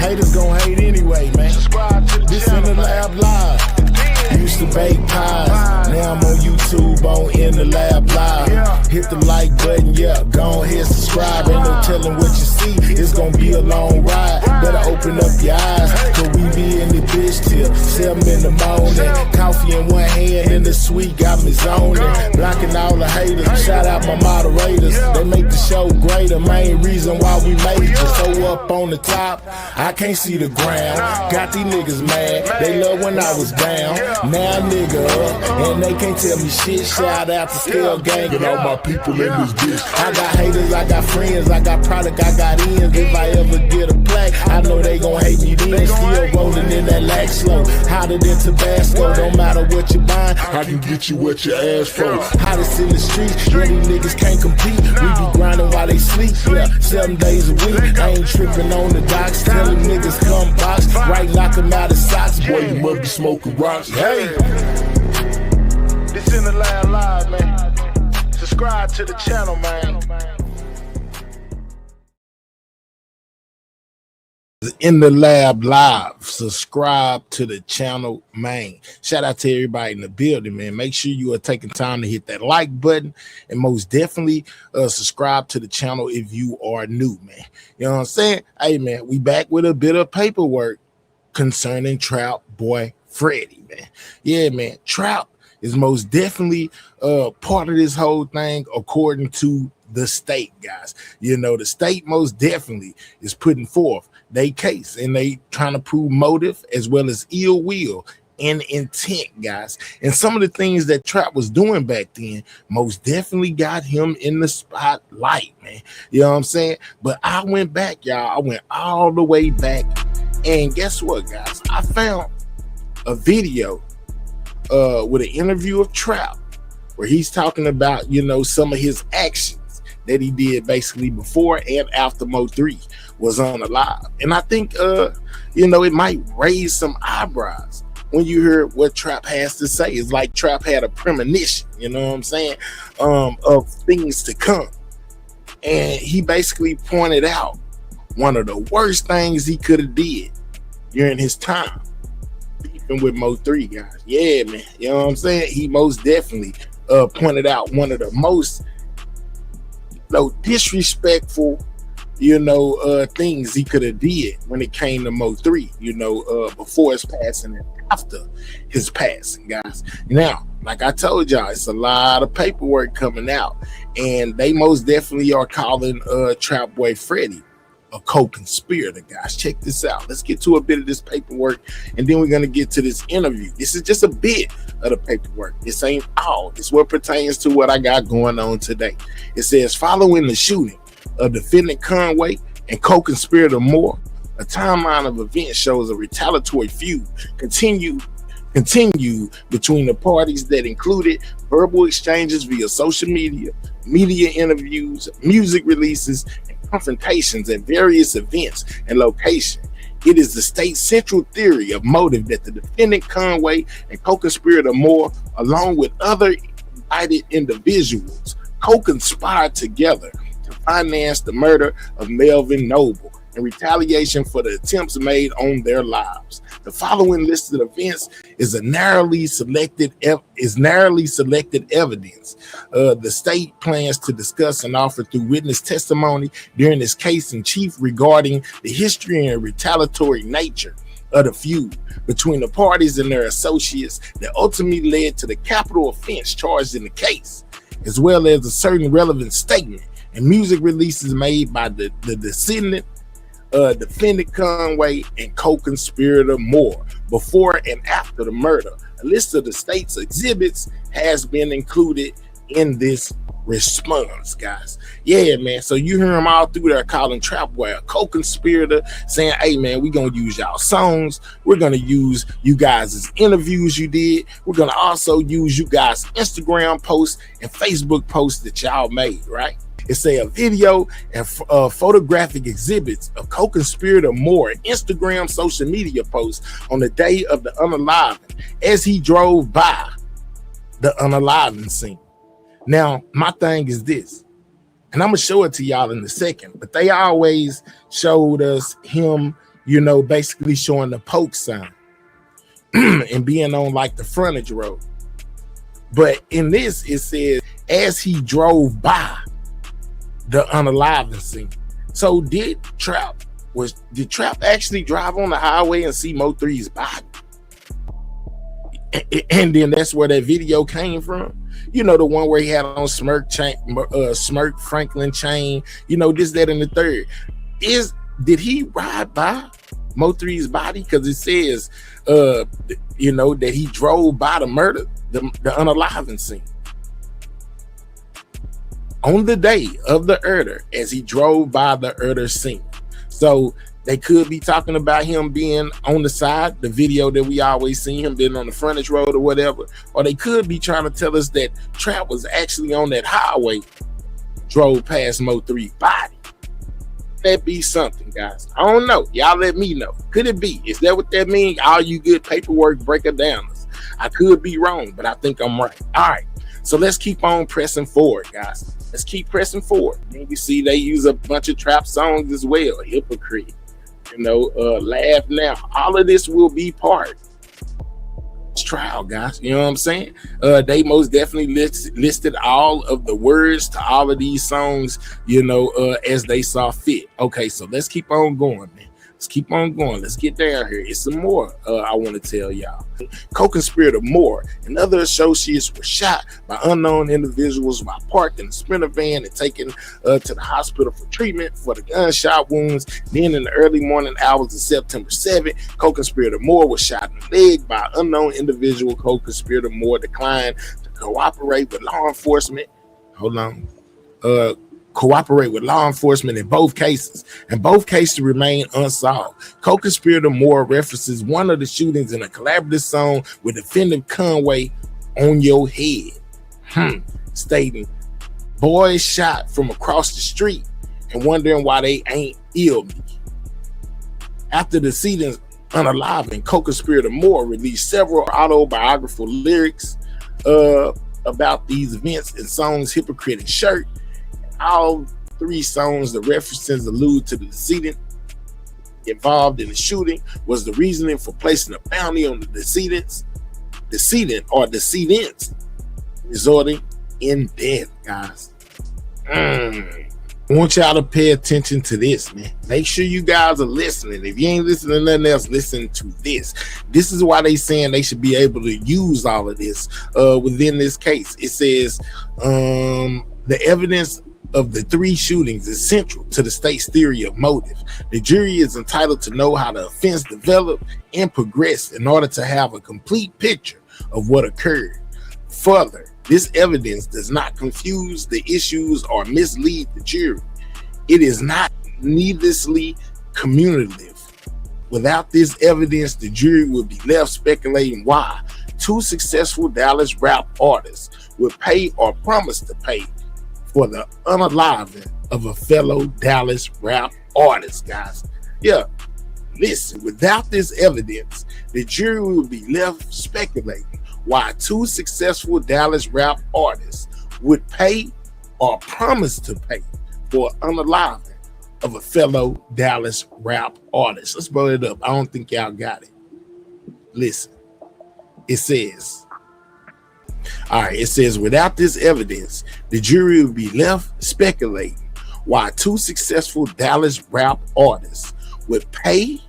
Haters gon' hate anyway, man. Subscribe to the This channel, In the Lab Live. Used to bake pies, now I'm on YouTube on In the Lab Live. Hit the like button, yeah, go ahead, subscribe. Ain't no telling what you see, it's gonna be a long ride. Better open up your eyes, cause we be in the bitch till 7 in the morning. Coffee in one hand and the sweet got me zoning. Blocking all the haters, shout out my moderators. They make the show greater, main reason why we made it. So up on the top, I can't see the ground. Got these niggas mad, they love when I was down. Now nigga up, and they can't tell me shit. Shout out to Scale Gang and all my people in this bitch. I got haters, I got friends, I got product, I got ends. If I ever get a plaque, I know they gon' hate me then. Still rolling in that lag slow, hotter than Tabasco. Don't matter what you buying, I can get you what you ask for. Hottest in the streets, yeah, these niggas can't compete. We be grinding while they sleep, yeah, 7 days a week. I ain't tripping on the docks, telling niggas come box. Right, knock them out of socks, boy, you must be smoking rocks. Hey, this In the Lab Live, man. Subscribe to the channel, man. In the Lab Live. Subscribe to the channel, man. Shout out to everybody in the building, man. Make sure you are taking time to hit that like button, and most definitely subscribe to the channel if you are new, man. You know what I'm saying? Hey, man, we back with a bit of paperwork concerning Trout Boy Freddie, man. Yeah, man. Trout is most definitely part of this whole thing, according to the state, guys. You know, the state most definitely is putting forth their case, and they trying to prove motive as well as ill will and intent, guys. And some of the things that Trout was doing back then most definitely got him in the spotlight, man. You know what I'm saying? But I went back, y'all. I went all the way back, and guess what, guys? I found a video with an interview of Trout where he's talking about, you know, some of his actions that he did basically before and after Mo 3 was on the live. And I think you know, it might raise some eyebrows when you hear what Trap has to say. It's like Trap had a premonition, you know what I'm saying, of things to come. And he basically pointed out one of the worst things he could have did during his time beefing with Mo 3, guys. Yeah, man, you know what I'm saying? He most definitely pointed out one of the most disrespectful, you know, things he could have did when it came to Mo 3, you know, before his passing and after his passing, guys. Now, like I told y'all, it's a lot of paperwork coming out, and they most definitely are calling Trap Boy Freddie a co-conspirator, guys. Check this out. Let's get to a bit of this paperwork, and then we're going to get to this interview. This is just a bit of the paperwork. This ain't all. It's what pertains to what I got going on today. It says, following the shooting of defendant Conway and co-conspirator Moore, a timeline of events shows a retaliatory feud continue between the parties that included verbal exchanges via social media interviews, music releases, and confrontations at various events and locations. It is the state's central theory of motive that the defendant Conway and co-conspirator Moore, along with other indicted individuals, co-conspired together to finance the murder of Melvin Noble in retaliation for the attempts made on their lives. The following list of events is narrowly selected evidence the state plans to discuss and offer through witness testimony during this case in chief regarding the history and retaliatory nature of the feud between the parties and their associates that ultimately led to the capital offense charged in the case, as well as a certain relevant statement and music releases made by the defendant Conway and co-conspirator Moore before and after the murder. A list of the state's exhibits has been included in this response, guys. Yeah, man. So you hear them all through there calling Trap Boy a co-conspirator, saying, hey, man, we're going to use y'all songs. We're going to use you guys' interviews you did. We're going to also use you guys' Instagram posts and Facebook posts that y'all made, right? It's a video and photographic exhibits of co-conspirator Moore Instagram social media posts on the day of the unaliving as he drove by the unaliving scene. Now, my thing is this, and I'm gonna show it to y'all in a second, but they always showed us him you know, basically showing the poke sign and being on like the frontage road. But in this, it says as he drove by the unalivened scene. So did Trap actually drive on the highway and see Mo3's body? And then that's where that video came from. You know, the one where he had on Smirk Franklin chain, you know, this, that, and the third. Did he ride by Mo3's body? Because it says you know, that he drove by the murder, the unalivened scene on the day of the murder, as he drove by the murder scene. So they could be talking about him being on the side, the video that we always see him being on the frontage road or whatever, or they could be trying to tell us that Trap was actually on that highway, drove past Mo3's body. That be something, guys. I don't know. Y'all let me know. Could it be? Is that what that means? All you good paperwork breaker downers. I could be wrong, but I think I'm right. All right. So let's keep on pressing forward, guys. Let's keep pressing forward. And you see they use a bunch of Trap songs as well. Hypocrite. You know, Laugh Now. All of this will be part of this trial, guys. You know what I'm saying? They most definitely listed all of the words to all of these songs, you know, as they saw fit. Okay, so let's keep on going, man. Let's keep on going. Let's get down here. It's some more I want to tell y'all. Co-conspirator Moore and other associates were shot by unknown individuals while parked in a Sprinter van and taken to the hospital for treatment for the gunshot wounds. Then in the early morning hours of September 7th, co-conspirator Moore was shot in the leg by an unknown individual. Co-conspirator Moore declined to cooperate with law enforcement. Cooperate with law enforcement in both cases, and both cases remain unsolved. Co-conspirator Moore references one of the shootings in a collaborative song with defendant Conway, On Your Head, stating, boys shot from across the street and wondering why they ain't ill me. After the decedent's unalivened, co-conspirator Moore released several autobiographical lyrics about these events in songs Hypocrite and Shirt. All three songs, the references allude to the decedent involved in the shooting was the reasoning for placing a bounty on the decedent or decedents resulting in death, guys. I want y'all to pay attention to this, man. Make sure you guys are listening. If you ain't listening to nothing else, listen to this. This is why they saying they should be able to use all of this within this case. It says the evidence of the three shootings is central to the state's theory of motive. The jury is entitled to know how the offense developed and progressed in order to have a complete picture of what occurred. Further, this evidence does not confuse the issues or mislead the jury. It is not needlessly cumulative. Without this evidence, the jury would be left speculating why two successful Dallas rap artists would pay or promise to pay for the unalivened of a fellow Dallas rap artist, guys. Yeah, listen, without this evidence, the jury would be left speculating why two successful Dallas rap artists would pay or promise to pay for unalivened of a fellow Dallas rap artist. Let's blow it up. I don't think y'all got it. Listen, it says, all right, it says, without this evidence, the jury would be left speculating why two successful Dallas rap artists would pay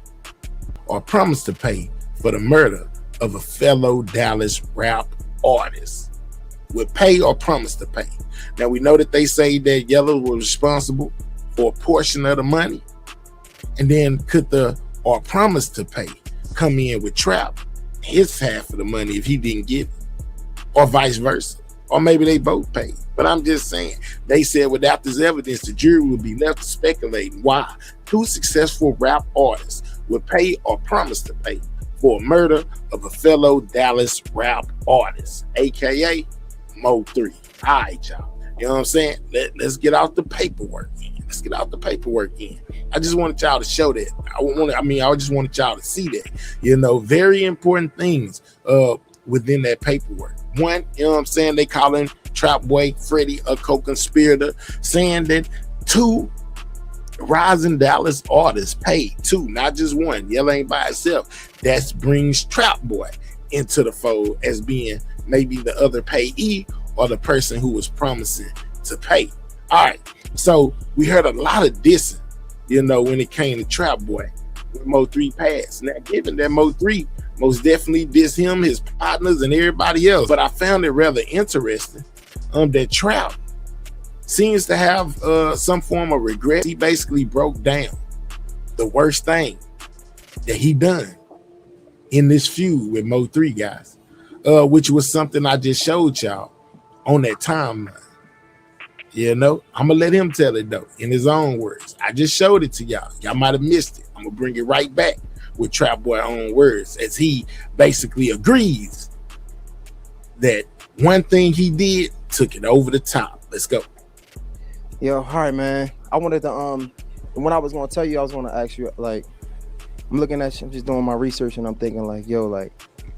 or promise to pay for the murder of a fellow Dallas rap artist. Would pay or promise to pay. Now, we know that they say that Yellow was responsible for a portion of the money. And then could the or promise to pay come in with Trap, his half of the money if he didn't get it? Or vice versa, or maybe they both paid. But I'm just saying, they said without this evidence, the jury would be left speculating why two successful rap artists would pay or promise to pay for a murder of a fellow Dallas rap artist, aka Mo3. All right, y'all. You know what I'm saying? Let's get out the paperwork in. Let's get out the paperwork in. I just wanted y'all to show that. I just wanted y'all to see that. You know, very important things within that paperwork. One, you know what I'm saying, they calling Trap Boy Freddie a co-conspirator, saying that two, rising Dallas artists paid two, not just one. Yell ain't by itself. That brings Trap Boy into the fold as being maybe the other payee or the person who was promising to pay. All right, so we heard a lot of dissing, when it came to Trap Boy when Mo3 passed. Now, given that Mo3 most definitely diss him, his partners, and everybody else, but I found it rather interesting that Trap seems to have some form of regret. He basically broke down the worst thing that he done in this feud with Mo3, guys, which was something I just showed y'all on that timeline. I'm gonna let him tell it though in his own words. I just showed it to y'all. Y'all might have missed it. I'm gonna bring it right back with Trap Boy own words as he basically agrees that one thing he did took it over the top. Let's go. Yo, all right, man. I wanted to when I was gonna tell you, I was gonna ask you, like, I'm looking at you, I'm just doing my research, and I'm thinking, like, yo, like,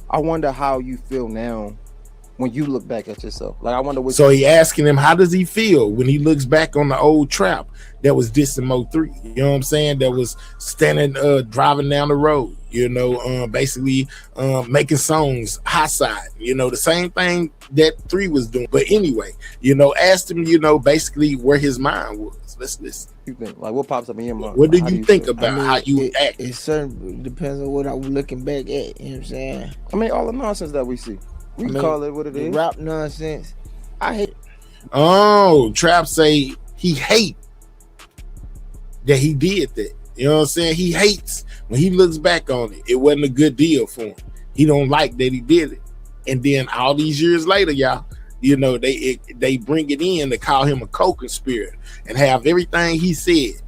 I wonder how you feel now when you look back at yourself. Like, I wonder what. So he asking him, how does he feel when he looks back on the old Trap that was dissing Mo3? You know what I'm saying? That was standing, driving down the road. Basically making songs high side. The same thing that 3 was doing. But anyway, asked him, basically where his mind was. Let's listen. You think, like, what pops up in your mind? What do you think about how you act? It certainly depends on what I'm looking back at. You know what I'm saying? I mean, all the nonsense that we see. We call it what it is. Rap nonsense. I hate it. Oh, Trap say he hate that he did that. You know what I'm saying? He hates when he looks back on it. It wasn't a good deal for him. He don't like that he did it. And then all these years later, y'all, they bring it in to call him a co-conspirator and have everything he said,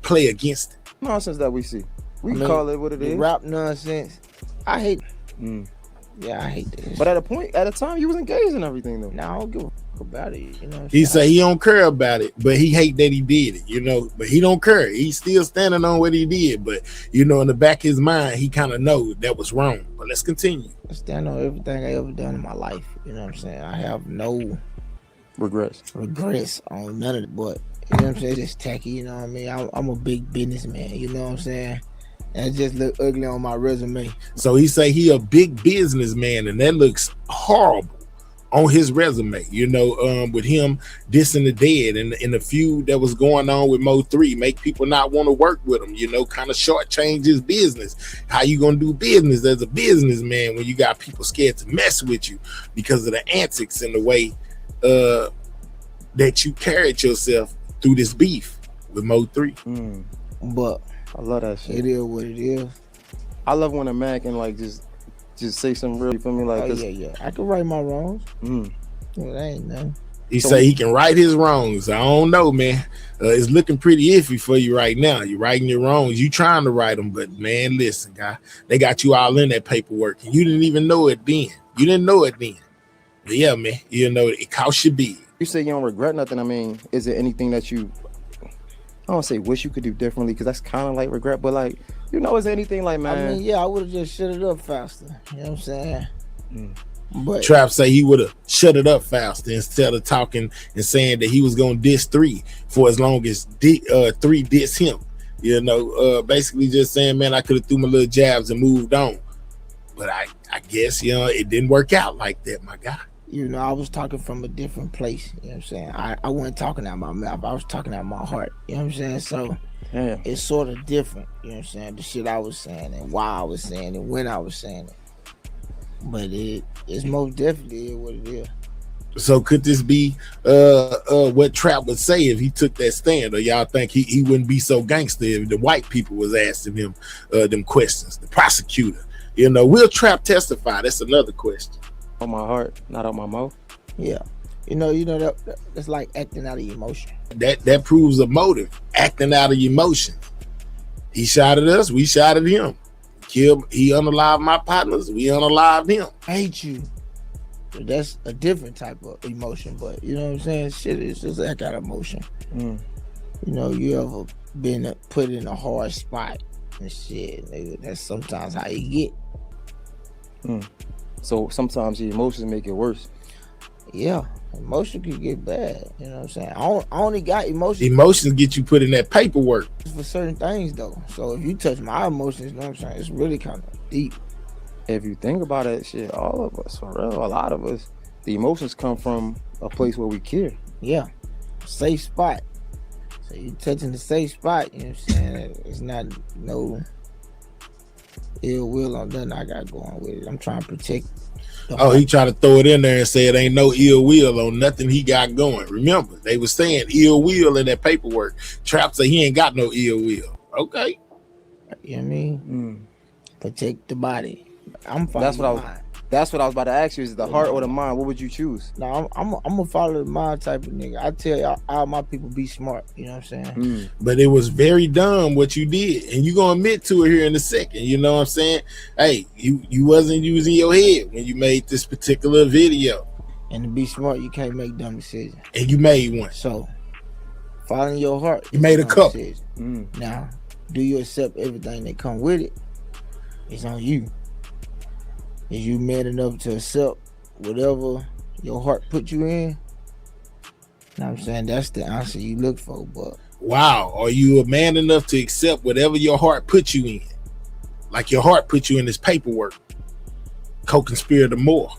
play against it. Nonsense that we see. We call it what it is. Rap nonsense. I hate it. Yeah, I hate that. But at a time, you was engaged in everything, though. Now I don't give a fuck about it. He say he don't care about it, but he hate that he did it. But he don't care. He's still standing on what he did. But in the back of his mind, he kind of know that was wrong. But let's continue. I stand on everything I ever done in my life. You know what I'm saying? I have no regrets on none of it. But you know what I'm saying? It's tacky. You know what I mean? I'm a big businessman. You know what I'm saying? And it just look ugly on my resume. So he say he a big businessman, and that looks horrible on his resume. With him dissing the dead and in the feud that was going on with Mo3, make people not want to work with him. Kind of shortchange his business. How you gonna do business as a businessman when you got people scared to mess with you because of the antics and the way that you carried yourself through this beef with Mo3? But I love that shit. It is what it is. I love when a man can like just say something real for me like this. Yeah. I can right my wrongs. That ain't nothing. He say he can right his wrongs. I don't know, man. It's looking pretty iffy for you right now. You're righting your wrongs. You trying to right them, but man, listen, guy, they got you all in that paperwork, and you didn't even know it then. But yeah, man, it costs you big. You say you don't regret nothing. I mean, is there anything that you, I don't say wish you could do differently, because that's kind of like regret, but like, is there anything like, man? I mean, yeah, I would have just shut it up faster. You know what I'm saying? But Trap say he would have shut it up faster instead of talking and saying that he was gonna diss 3 for as long as 3 diss him. Basically just saying, man, I could have threw my little jabs and moved on. But I guess it didn't work out like that, my guy. I was talking from a different place. You know what I'm saying? I wasn't talking out my mouth. I was talking out my heart. You know what I'm saying? So yeah. It's sort of different. You know what I'm saying? The shit I was saying and why I was saying it, when I was saying it. But it's most definitely what it is. So could this be what Trap would say if he took that stand, or y'all think he wouldn't be so gangster if the white people was asking him them questions? The prosecutor, will Trap testify? That's another question. On my heart, not on my mouth. Yeah, that's like acting out of emotion. That proves a motive, acting out of emotion. He shot at us, we shot at him. He unalived my partners, we unalived him. I hate you. That's a different type of emotion, but you know what I'm saying? Shit, it's just that kind of emotion. You ever been put in a hard spot and shit, nigga, that's sometimes how you get. So sometimes the emotions make it worse. Yeah, emotion can get bad. You know what I'm saying? I only got emotions Emotions get you put in that paperwork. for certain things though. So if you touch my emotions, you know what I'm saying? It's really kind of deep. If you think about it, shit, all of us, for real, a lot of us, the emotions come from a place where we care. Yeah, safe spot. So you touching the safe spot, you know what I'm saying? It's not no ill will on nothing I got going with it. I'm trying to protect the Oh, he tried to throw it in there and say it ain't no ill will on nothing he got going. Remember, they was saying ill will in that paperwork. Trap said he ain't got no ill will. Okay. You know what I mean? Protect the body. I'm following That's what I was. mine. That's what I was about to ask you. Is the heart or the mind? What would you choose? No, I'm a follow the mind type of nigga. I tell y'all, all my people be smart. You know what I'm saying? But it was very dumb what you did, and you gonna admit to it here in a second. You know what I'm saying? Hey, you wasn't using your head when you made this particular video, And to be smart, you can't make dumb decisions. and you made one. So, following your heart. You made a dumb couple. decision. Now, do you accept everything that come with it? It's on you. Is you man enough to accept whatever your heart put you in? Know what I'm saying? That's the answer you look for, but Wow, are you a man enough to accept whatever your heart put you in? Like your heart put you in this paperwork. Co-conspirator more.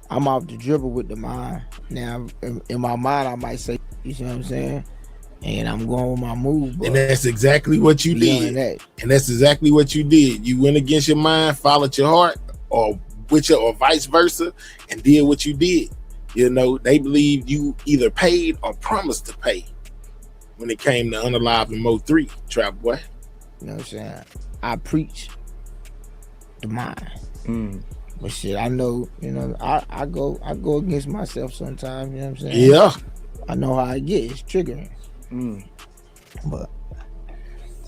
I'm off the dribble with the mind. Now, in my mind, I might say, you see what I'm saying? And I'm going with my move. And that's exactly what you did. And that's exactly what you did. You went against your mind, followed your heart, or vice versa, and did what you did. You know, they believed you either paid or promised to pay when it came to Unalive and Mo 3, Trap Boy. You know what I'm saying? I preach the mind. But shit, I know, you know, I go against myself sometimes, you know what I'm saying? Yeah. I know how I get, it's triggering. But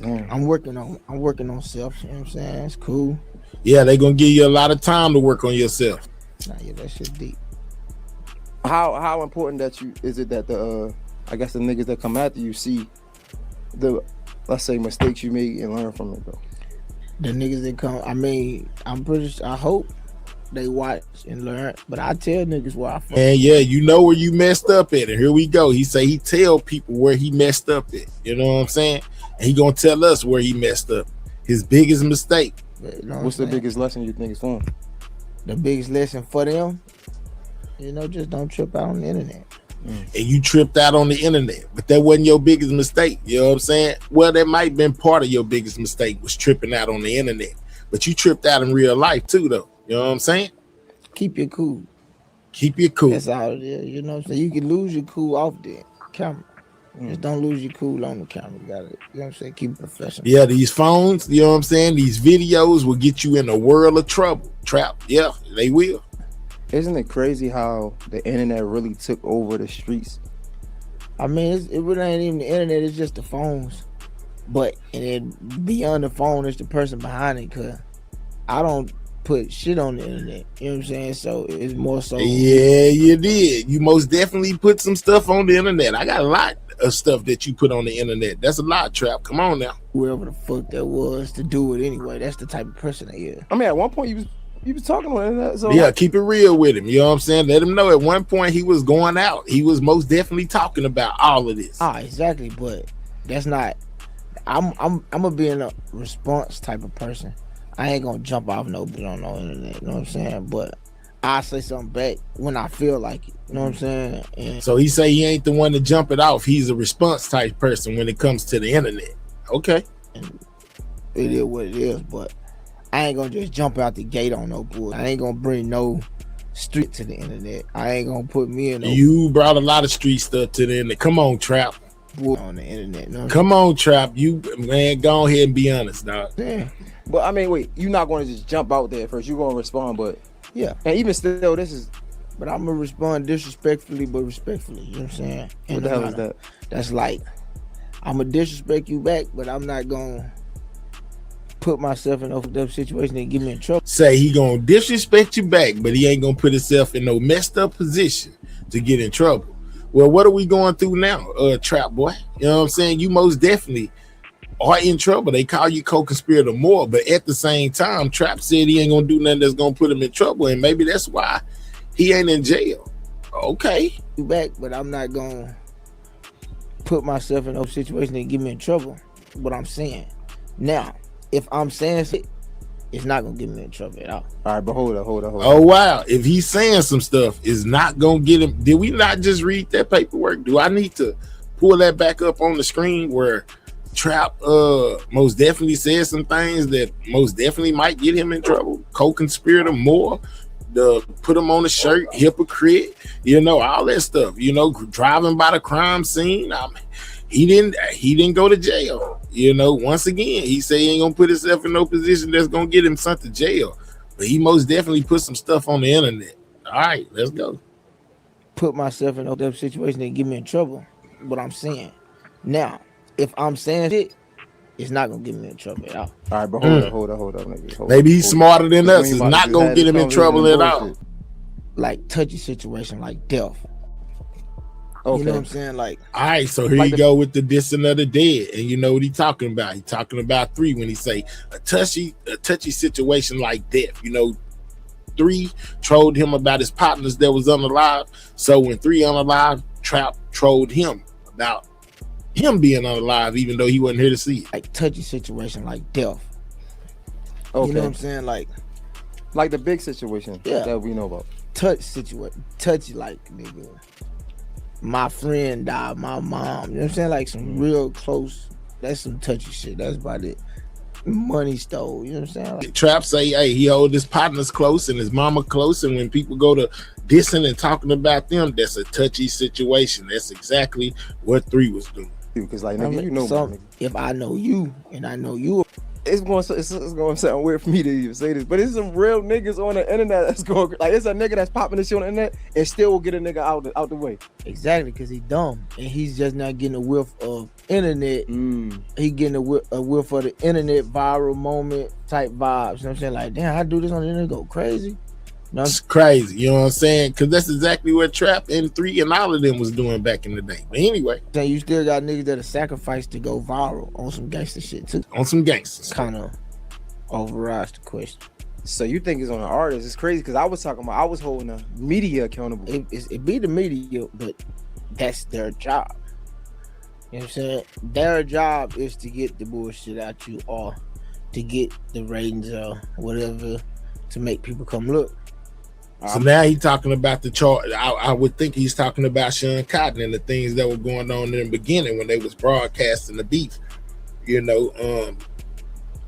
I'm working on self, you know what I'm saying? It's cool. Yeah, they gonna give you a lot of time to work on yourself. Nah, yeah, that shit deep. How important is it that the I guess the niggas that come after you see the, let's say, mistakes you made and learn from it though? The niggas that come, I mean, I hope they watch and learn, but I tell niggas where I from. And yeah, you know where you messed up at, and here we go. He say he tell people where he messed up at. You know what I'm saying? And he gonna tell us where he messed up. His biggest mistake. You know What's the biggest lesson you think is for them? The biggest lesson for them, you know, just don't trip out on the internet. And you tripped out on the internet, but that wasn't your biggest mistake. You know what I'm saying? Well, that might have been part of your biggest mistake, was tripping out on the internet, but you tripped out in real life too, though. You know what I'm saying? Keep your cool. Keep your cool. That's all it is. You know what I'm saying? You can lose your cool off the camera. Just don't lose your cool on the camera. You got it. You know what I'm saying? Keep it professional. Yeah, these phones, you know what I'm saying? These videos will get you in a world of trouble. Trap. Yeah, they will. Isn't it crazy how the internet really took over the streets? I mean, it really ain't even the internet. It's just the phones. But and then beyond the phone is the person behind it. Cause I don't put shit on the internet. You know what I'm saying? So it's more so. Yeah, you did. You most definitely put some stuff on the internet. I got a lot of stuff that you put on the internet. That's a lot, Trap. Come on now. Whoever the fuck that was to do it anyway. That's the type of person they is. I mean, at one point you was talking on the internet. So yeah, keep it real with him. You know what I'm saying? Let him know at one point he was going out. He was most definitely talking about all of this. Exactly. But that's not. I'm gonna be in a response type of person. I ain't gonna jump off nobody on no internet. You know what I'm saying? But I say something back when I feel like it. You know what I'm saying? And so he say he ain't the one to jump it off. He's a response type person when it comes to the internet. Okay. And it is what it is, but I ain't gonna just jump out the gate on no bull. I ain't gonna bring no street to the internet. I ain't gonna put me in no. You brought a lot of street stuff to the internet. Come on, Trap. On the internet. You know Come on, Trap. You, man, go ahead and be honest, dog. Yeah. But I mean, wait, you're not going to just jump out there first. You're going to respond, but yeah. And even still, this is. But I'm gonna respond disrespectfully, but respectfully. You know what I'm saying? What the hell is that? That's like, I'm gonna disrespect you back, but I'm not gonna put myself in a situation and get me in trouble. Say he gonna disrespect you back, but he ain't gonna put himself in no messed up position to get in trouble. Well, what are we going through now, Trap Boy? You know what I'm saying? You most definitely are in trouble. They call you co-conspirator more, but at the same time, Trap said he ain't gonna do nothing that's gonna put him in trouble, and maybe that's why he ain't in jail. Okay. You back, but I'm not gonna put myself in a situation that get me in trouble. What I'm saying. Now, if I'm saying shit, it's not gonna get me in trouble at all. All right, but hold up. Oh wow. If he's saying some stuff, it's not gonna get him. Did we not just read that paperwork? Do I need to pull that back up on the screen where Trap most definitely said some things that most definitely might get him in trouble? Co-conspirator, more, the put him on the shirt, hypocrite, all that stuff, driving by the crime scene. He didn't go to jail. Once again, he said he ain't gonna put himself in no position that's gonna get him sent to jail. But he most definitely put some stuff on the internet. All right, let's go. Put myself in a situation that get me in trouble. What I'm saying. Now, if I'm saying shit, it's not gonna get me in trouble at all. All right, but hold up, nigga. Maybe he's smarter than us. It's not gonna get him in trouble at all. Like touchy situation, like death. Okay. You know what I'm saying? Like, all right, so here you go with the dissing of the dead, and you know what he talking about. He talking about 3 when he say a touchy situation like death. 3 trolled him about his partners that was unalive. So when 3 unalive, Trap trolled him about him being unalive, even though he wasn't here to see it. Like touchy situation like death. Okay. You know what I'm saying? Like the big situation that we know about. Touchy like nigga. My friend died, my mom. You know what I'm saying? Like some real close. That's some touchy shit. That's about it. Money stole. You know what I'm saying? Like, Trap say, hey, he hold his partners close and his mama close, and when people go to dissing and talking about them, that's a touchy situation. That's exactly what 3 was doing. Because like nigga, if I know you and I know you, it's going to sound weird for me to even say this, but it's some real niggas on the internet that's going like it's a nigga that's popping this shit on the internet and still will get a nigga out the way. Exactly, because he dumb and he's just not getting a whiff of internet. He getting a whiff of the internet viral moment type vibes. You know what I'm saying? Like, damn, I do this on the internet, go crazy. It's crazy, you know what I'm saying? Because that's exactly what Trap and 3 and all of them was doing back in the day. But anyway, so you still got niggas that are sacrificed to go viral on some gangster shit too. On some gangsters, kind of overrides the question. So you think it's on the artist? It's crazy because I was holding the media accountable. It be the media, but that's their job. You know what I'm saying? Their job is to get the bullshit out you or to get the ratings or whatever to make people come look. So now he's talking about the chart. I would think he's talking about Sean Cotton and the things that were going on in the beginning when they was broadcasting the beef,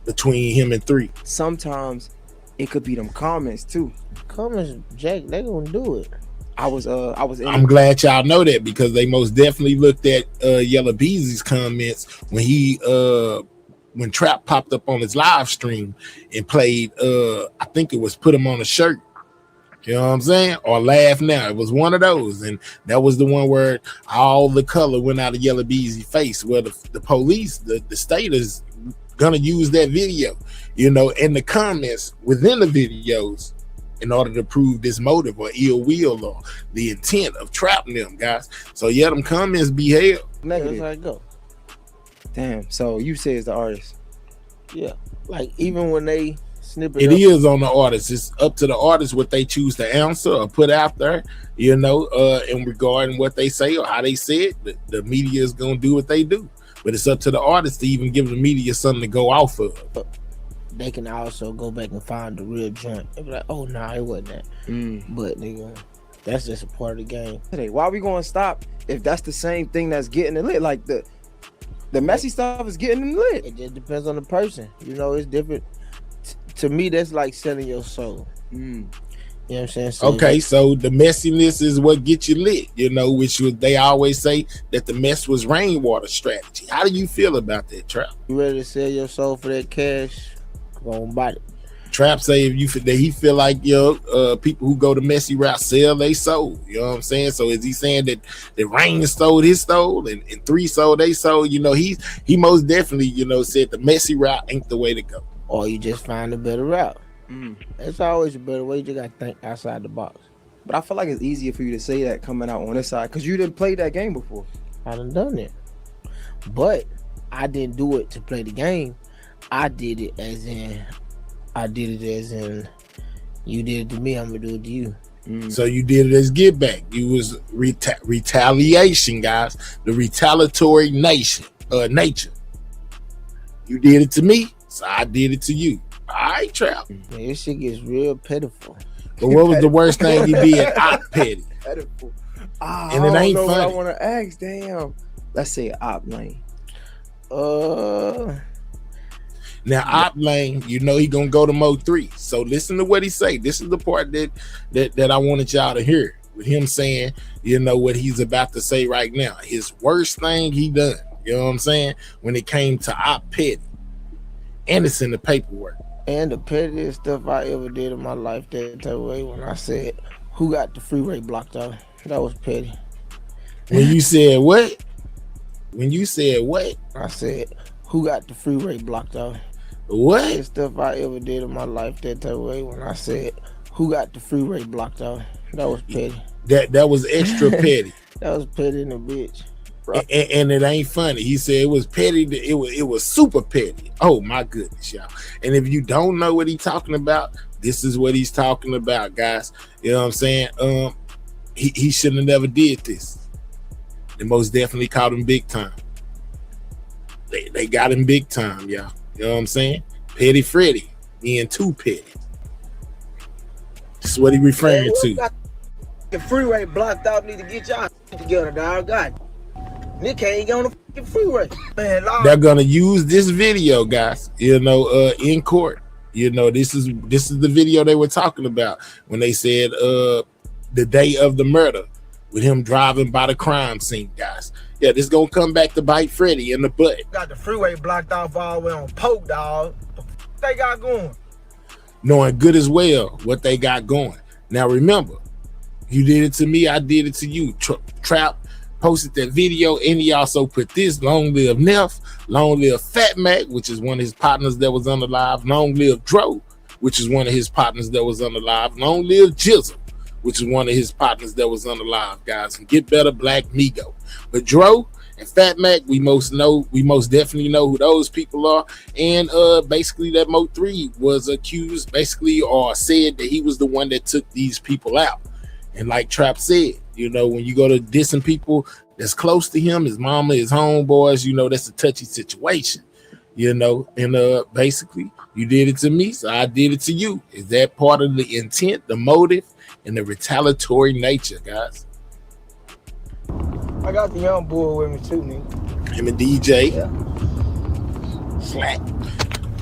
between him and 3. Sometimes it could be them comments too. Comments, Jack, they gonna do it. I'm glad y'all know that because they most definitely looked at Yella Beezy's comments when Trap popped up on his live stream and played I think it was Put Him on a Shirt. You know what I'm saying? Or Laugh Now. It was one of those. And that was the one where all the color went out of Yella Beezy's face. Where the police, the state is gonna use that video, in the comments within the videos in order to prove this motive or ill will or the intent of trapping them guys. So yeah, them comments be held. Negative. That's how it go. Damn. So you say it's the artist. Yeah. Like even when they snip it is on the artist. It's up to the artist what they choose to answer or put out there, in regarding what they say or how they say it. The media is gonna do what they do, but it's up to the artist to even give the media something to go off of. They can also go back and find the real joint and be like, oh nah, it wasn't that. But nigga, that's just a part of the game. Today, why are we gonna stop if that's the same thing that's getting it lit? Like the messy stuff is getting them lit. It just depends on the person. It's different. To me, that's like selling your soul. You know what I'm saying? So so the messiness is what gets you lit, they always say that the mess was rainwater strategy. How do you feel about that, Trap? You ready to sell your soul for that cash? Go on, buy it. Trap say that he feel like people who go the messy route sell they soul. You know what I'm saying? So is he saying that Rain sold his soul and 3 sold they soul? He most definitely said the messy route ain't the way to go. Or you just find a better route. It's always a better way. You just gotta think outside the box. But I feel like it's easier for you to say that coming out on this side because you didn't play that game before. I done it, but I didn't do it to play the game. I did it as in you did it to me, I'm gonna do it to you. So you did it as get back. You was retaliation, guys. The retaliatory nature. You did it to me, so I did it to you. All right, Trap. Man, this shit gets real pitiful. But what was the worst thing you did? Petty. Pitiful. And it ain't funny. funny. I want to ask. Damn. Let's say op lane. Now op lane, you know he gonna go to mode 3. So listen to what he say. This is the part that I wanted y'all to hear. With him saying, you know, what he's about to say right now. His worst thing he done. You know what I'm saying? When it came to op petty. And it's in the paperwork. And the pettiest stuff I ever did in my life that way when I said, who got the freeway blocked out? That was petty. When you said what? When you said what? I said, who got the freeway blocked out? What? The stuff I ever did in my life that way when I said, who got the freeway blocked out? That was petty. That was extra petty. That was petty in a bitch. And it ain't funny. He said it was petty. It was super petty. Oh my goodness, y'all. And if you don't know what he's talking about, this is what he's talking about, guys. You know what I'm saying? He shouldn't have never did this. They most definitely caught him big time. They got him big time, y'all. You know what I'm saying? Petty Freddy being too petty. That's what he referring to. The freeway blocked out. Need to get y'all together, dog. God, Nick ain't on the fucking freeway, man. Lord. They're gonna use this video, guys. You know, in court. You know, this is the video they were talking about when they said the day of the murder with him driving by the crime scene, guys. Yeah, this gonna come back to bite Freddy in the butt. Got the freeway blocked off all the way on Polk, dog. What the fuck they got going? Knowing good as well what they got going. Now remember, you did it to me, I did it to you. Trap posted that video, and he also put this: long live Neff, long live Fat Mac, which is one of his partners that was unalive, long live Dro, which is one of his partners that was unalive, long live Jizzle, which is one of his partners that was unalive, guys. And get better, Black Migo. But Dro and Fat Mac, we most definitely know who those people are. And basically that Mo 3 was accused, basically, or said that he was the one that took these people out. And like Trap said, you know, when you go to dissing people that's close to him, his mama, his homeboys, you know, that's a touchy situation, you know. And basically, you did it to me, so I did it to you. Is that part of the intent, the motive, and the retaliatory nature, guys? I got the young boy with me too, nigga. Him and DJ. Yeah. Slap.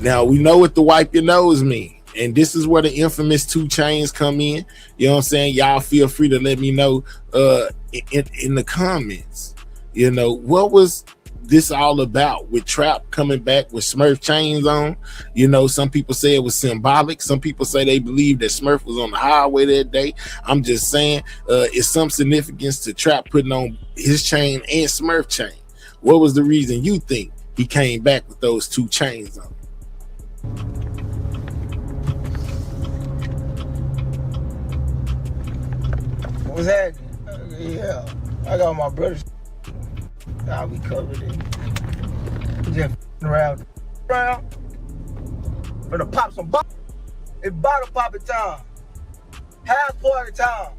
Now, we know what the wipe your nose mean. And this is where the infamous 2 Chainz come in. You know what I'm saying? Y'all feel free to let me know in the comments. You know, what was this all about with Trap coming back with Smurf chains on? You know, some people say it was symbolic. Some people say they believe that Smurf was on the highway that day. I'm just saying, it's some significance to Trap putting on his chain and Smurf chain. What was the reason you think he came back with those 2 chains on? What's that? Yeah, I got my brother's. I'll be covered in. Just around. Gonna pop some bottles. It's bottle popping time. Half party time.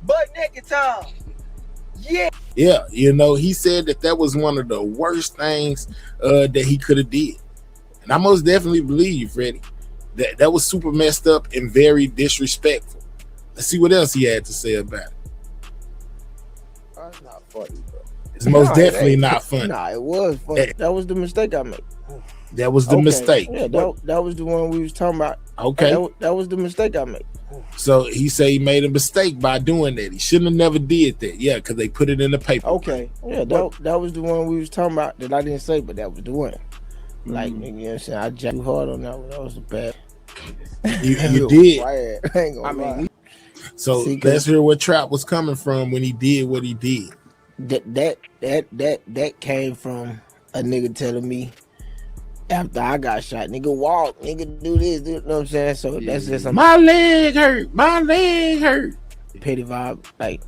Butt naked time. Yeah. Yeah, you know, he said that was one of the worst things that he could have did. And I most definitely believe you, Freddie. That was super messed up and very disrespectful. Let's see what else he had to say about it. That's not funny, bro. It's most definitely not funny. Nah, it was funny. That was the mistake I made. That was the mistake. Yeah, that was the one we was talking about. Okay. That was the mistake I made. So he said he made a mistake by doing that. He shouldn't have never did that. Yeah, because they put it in the paper. Okay. Yeah, that was the one we was talking about that I didn't say, but that was the one. Like, nigga, you know what I'm saying? I jacked too hard on that one. That was a bad. You did. I ain't gonna lie. So let's hear what Trap was coming from when he did what he did. That came from a nigga telling me after I got shot, nigga walk, nigga do this, you know what I'm saying? So that's just something. My leg hurt. Petty vibe, like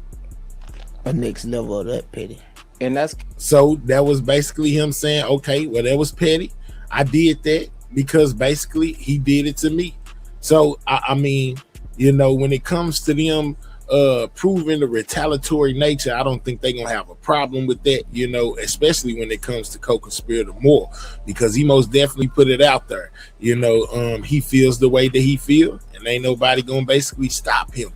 a next level of that petty. And that's so that was basically him saying, okay, well, that was petty. I did that because basically he did it to me. So I mean, You know, when it comes to them proving the retaliatory nature, I don't think they're gonna have a problem with that, you know, especially when it comes to co-conspirator Moore, because he most definitely put it out there. You know, he feels the way that he feels, and ain't nobody gonna basically stop him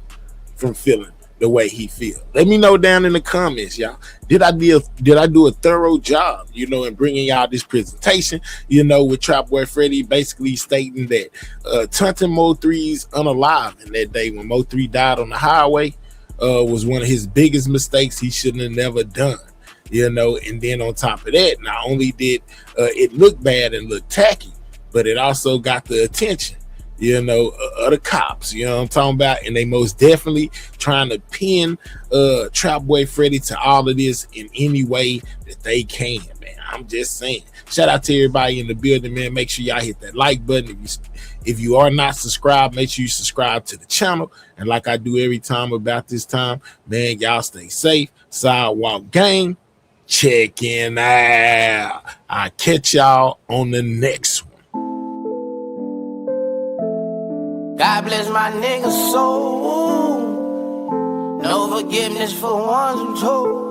from feeling the way he feels. Let me know down in the comments, y'all. Did I do a thorough job, you know, in bringing y'all this presentation, you know, with Trap Boy Freddy basically stating that Tunton Mo 3's unalive in that day when Mo 3 died on the highway was one of his biggest mistakes he shouldn't have never done, you know. And then on top of that, not only did it look bad and look tacky, but it also got the attention, you know, of the cops, you know what I'm talking about? And they most definitely trying to pin Trap Boy Freddy to all of this in any way that they can, man. I'm just saying. Shout out to everybody in the building, man. Make sure y'all hit that like button. If you are not subscribed, make sure you subscribe to the channel. And like I do every time about this time, man, y'all stay safe. Sidewalk Gang, checking out. I'll catch y'all on the next one. God bless my nigga soul. No forgiveness for ones who told.